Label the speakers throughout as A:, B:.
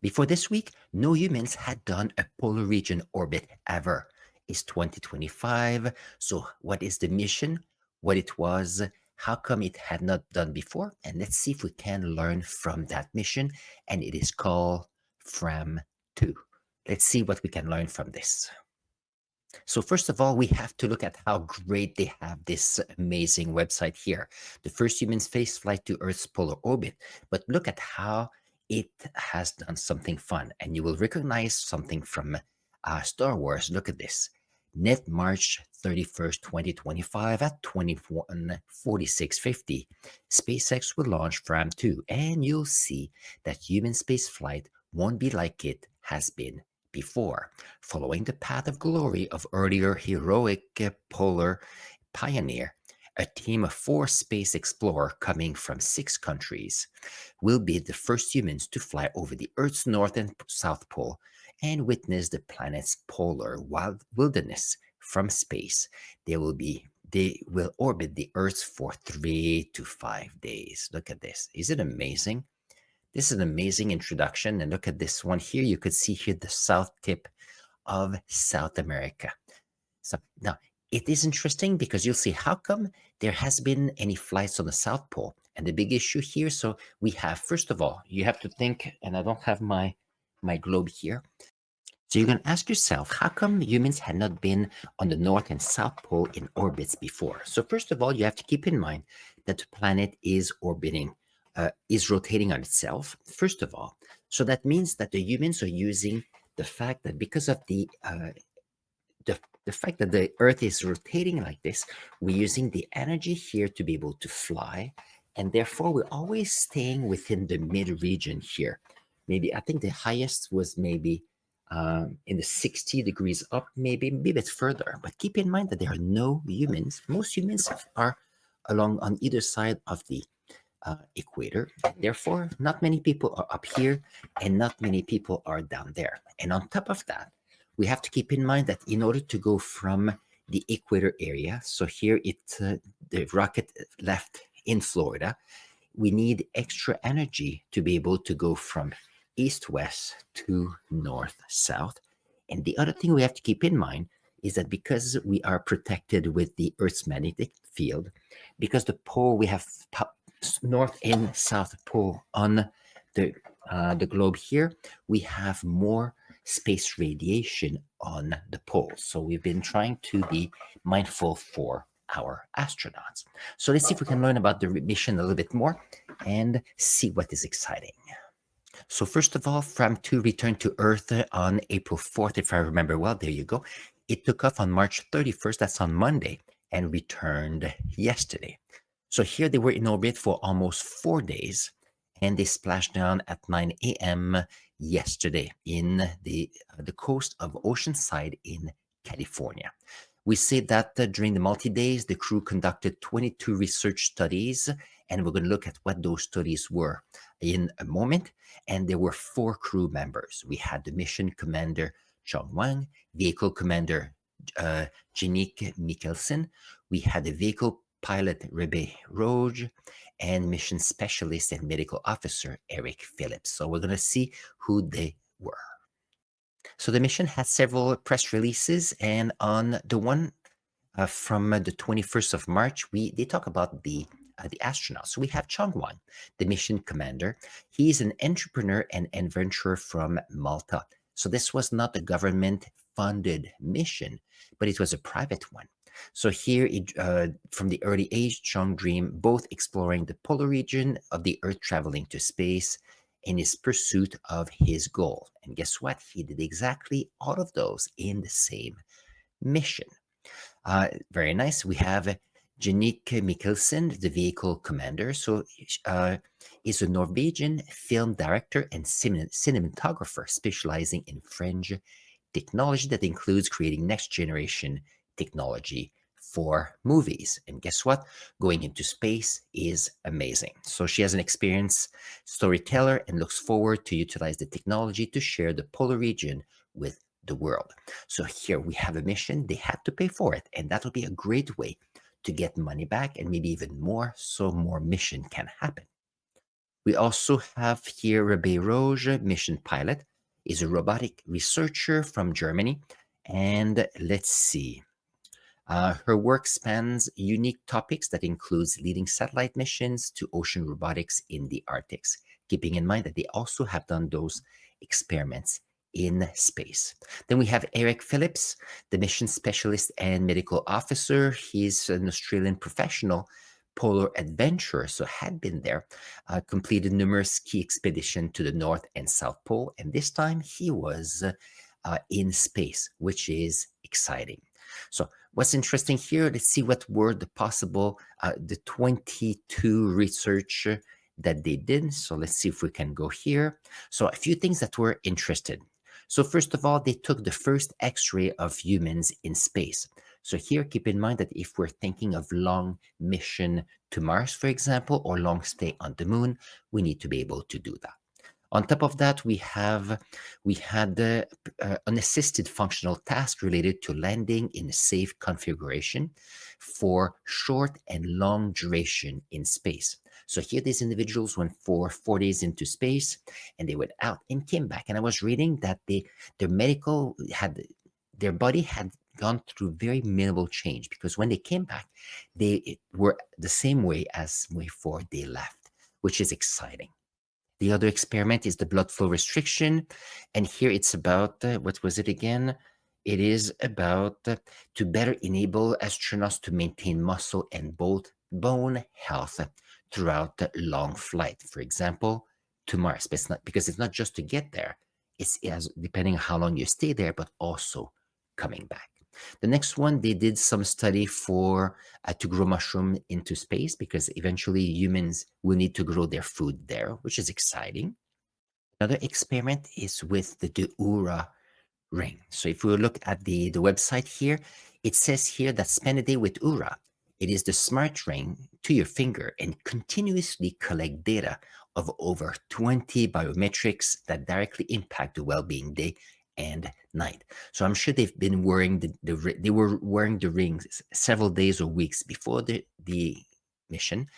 A: Before this week, no humans had done a polar region orbit ever. It's 2025. So, what is the mission? What it was? How come it had not done before? And let's see if we can learn from that mission. And it is called Fram2. Let's see what we can learn from this. So first of all, we have to look at how great they have this amazing website here. The first human space flight to Earth's polar orbit. But look at how it has done something fun. And you will recognize something from Star Wars. Look at this. Net March 31st, 2025 at 21:46:50. SpaceX will launch Fram2, and you'll see that human space flight won't be like it has been before, following the path of glory of earlier heroic polar pioneer. A team of 4 space explorers coming from 6 countries will be the first humans to fly over the Earth's north and south pole and witness the planet's polar wilderness from space. They will orbit the Earth for 3 to 5 days. Look at this. Is it amazing? This is an amazing introduction. And look at this one here. You could see here the south tip of South America. So now it is interesting because you'll see how come there has been any flights on the South Pole. And the big issue here, so we have, first of all, you have to think, and I don't have my globe here. So you're going to ask yourself, how come humans had not been on the North and South Pole in orbits before? So first of all, you have to keep in mind that the planet is rotating on itself, first of all. So that means that the humans are using the fact that because of the fact that the Earth is rotating like this, we're using the energy here to be able to fly, and therefore we're always staying within the mid region here. Maybe I think the highest was maybe in the 60 degrees up, maybe a bit further. But keep in mind that there are no humans. Most humans are along on either side of the equator. Therefore, not many people are up here and not many people are down there. And on top of that, we have to keep in mind that in order to go from the equator area, so here the rocket left in Florida, we need extra energy to be able to go from east-west to north-south. And the other thing we have to keep in mind is that because we are protected with the Earth's magnetic field, because the pole we have north and south pole on the globe here, we have more space radiation on the poles. So we've been trying to be mindful for our astronauts. So let's see if we can learn about the mission a little bit more and see what is exciting. So first of all, Fram2 returned to Earth on April 4th, if I remember well. There you go. It took off on March 31st, that's on Monday, and returned yesterday. So here they were in orbit for almost 4 days, and they splashed down at 9 a.m. yesterday in the coast of Oceanside in California. We say that during the multi-days, the crew conducted 22 research studies, and we're going to look at what those studies were in a moment. And there were 4 crew members. We had the mission commander, Chong Wang, vehicle commander, Jeannick Mikkelsen. We had the vehicle pilot, Rebe Roge, and mission specialist and medical officer, Eric Phillips. So we're going to see who they were. So the mission had several press releases, and on the one from the 21st of March, they talk about the astronauts. So we have Chong Wang, the mission commander. He's an entrepreneur and adventurer from Malta. So this was not a government-funded mission, but it was a private one. So here, from the early age, Chong dreamed both exploring the polar region of the Earth, traveling to space, in his pursuit of his goal. And guess what? He did exactly all of those in the same mission. Very nice. We have Jeannick Mikkelsen, the vehicle commander. So is a Norwegian film director and cinematographer specializing in fringe technology that includes creating next generation technology for movies. And guess what? Going into space is amazing. So she has an experienced storyteller and looks forward to utilize the technology to share the polar region with the world. So here we have a mission. They had to pay for it, and that'll be a great way to get money back and maybe even more, so more mission can happen. We also have here Rebbe Roge, mission pilot, is a robotic researcher from Germany. And let's see. Her work spans unique topics that includes leading satellite missions to ocean robotics in the Arctic, keeping in mind that they also have done those experiments in space. Then we have Eric Phillips, the mission specialist and medical officer. He's an Australian professional polar adventurer, so had been there, completed numerous ski expeditions to the North and South Pole, and this time he was in space, which is exciting. So what's interesting here, let's see what were the possible, the 22 research that they did. So let's see if we can go here. So a few things that were interested. So first of all, they took the first X-ray of humans in space. So here, keep in mind that if we're thinking of long mission to Mars, for example, or long stay on the moon, we need to be able to do that. On top of that, we had an assisted functional task related to landing in a safe configuration for short and long duration in space. So here these individuals went for 4 days into space and they went out and came back. And I was reading that their body had gone through very minimal change because when they came back, they were the same way as before they left, which is exciting. The other experiment is the blood flow restriction. And here it's about, what was it again? It is about to better enable astronauts to maintain muscle and both bone health throughout the long flight. For example, to Mars, but it's not just to get there. It's as depending on how long you stay there, but also coming back. The next one, they did some study for to grow mushroom into space because eventually humans will need to grow their food there, which is exciting. Another experiment is with the Deura ring. So if we look at the website here, it says here that spend a day with Ura. It is the smart ring to your finger and continuously collect data of over 20 biometrics that directly impact the well-being day and night. So I'm sure they've been wearing they were wearing the rings several days or weeks before the mission.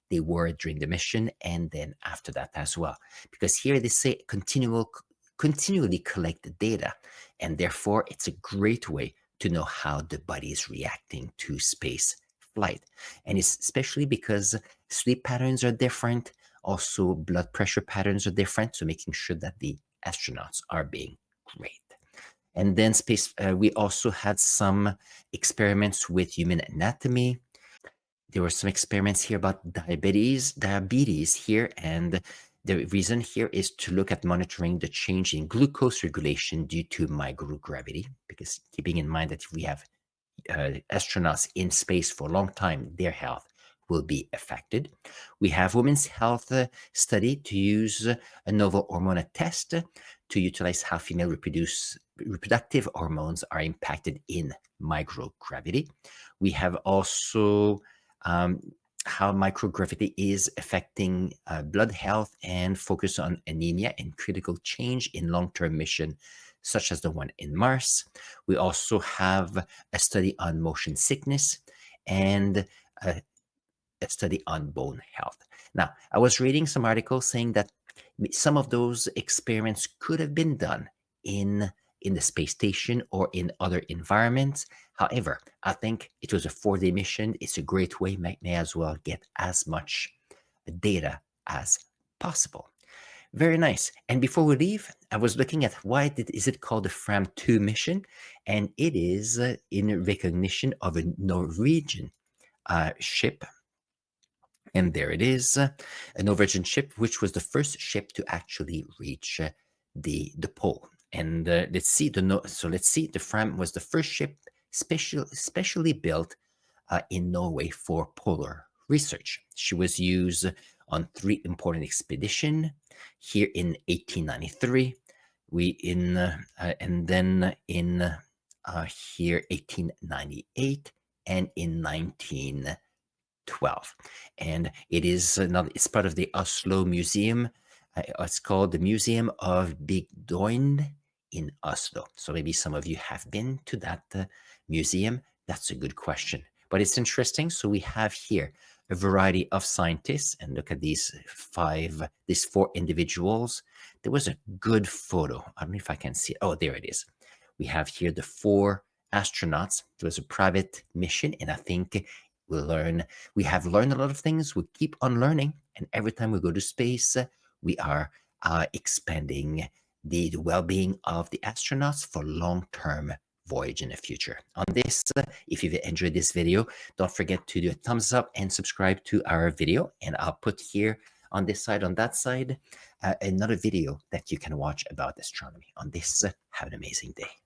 A: They wore it during the mission and then after that as well. Because here they say continually collect the data, and therefore it's a great way to know how the body is reacting to space flight. And it's especially because sleep patterns are different, also blood pressure patterns are different, so making sure that the astronauts are being great. And then we also had some experiments with human anatomy. There were some experiments here about diabetes here, and the reason here is to look at monitoring the change in glucose regulation due to microgravity, because keeping in mind that if we have astronauts in space for a long time, their health will be affected. We have women's health study to use a novel hormone test to utilize how female reproductive hormones are impacted in microgravity. We have also how microgravity is affecting blood health and focus on anemia and critical change in long-term mission, such as the one in Mars. We also have a study on motion sickness and a study on bone health. Now, I was reading some articles saying that some of those experiments could have been done in the space station or in other environments. However, I think it was a 4-day mission. It's a great way, may as well get as much data as possible. Very nice. And before we leave, I was looking at is it called the Fram2 mission? And it is in recognition of a Norwegian ship. And there it is, a Norwegian ship, which was the first ship to actually reach the pole. And let's see, the Fram was the first ship specially built in Norway for polar research. She was used on 3 important expeditions here in 1893, and then in here 1898, and in 1912. And it's part of the Oslo Museum. It's called the Museum of Bygdøyen in Oslo. So maybe some of you have been to that museum. That's a good question. But it's interesting. So we have here a variety of scientists. And look at these four individuals. There was a good photo. I don't know if I can see it. Oh, there it is. We have here the four astronauts. It was a private mission, and I think we have learned a lot of things. We keep on learning, and every time we go to space, we are expanding the well-being of the astronauts for long-term voyage in the future. On this, if you've enjoyed this video, don't forget to do a thumbs up and subscribe to our video. And I'll put here on this side, on that side, another video that you can watch about astronomy. On this, have an amazing day.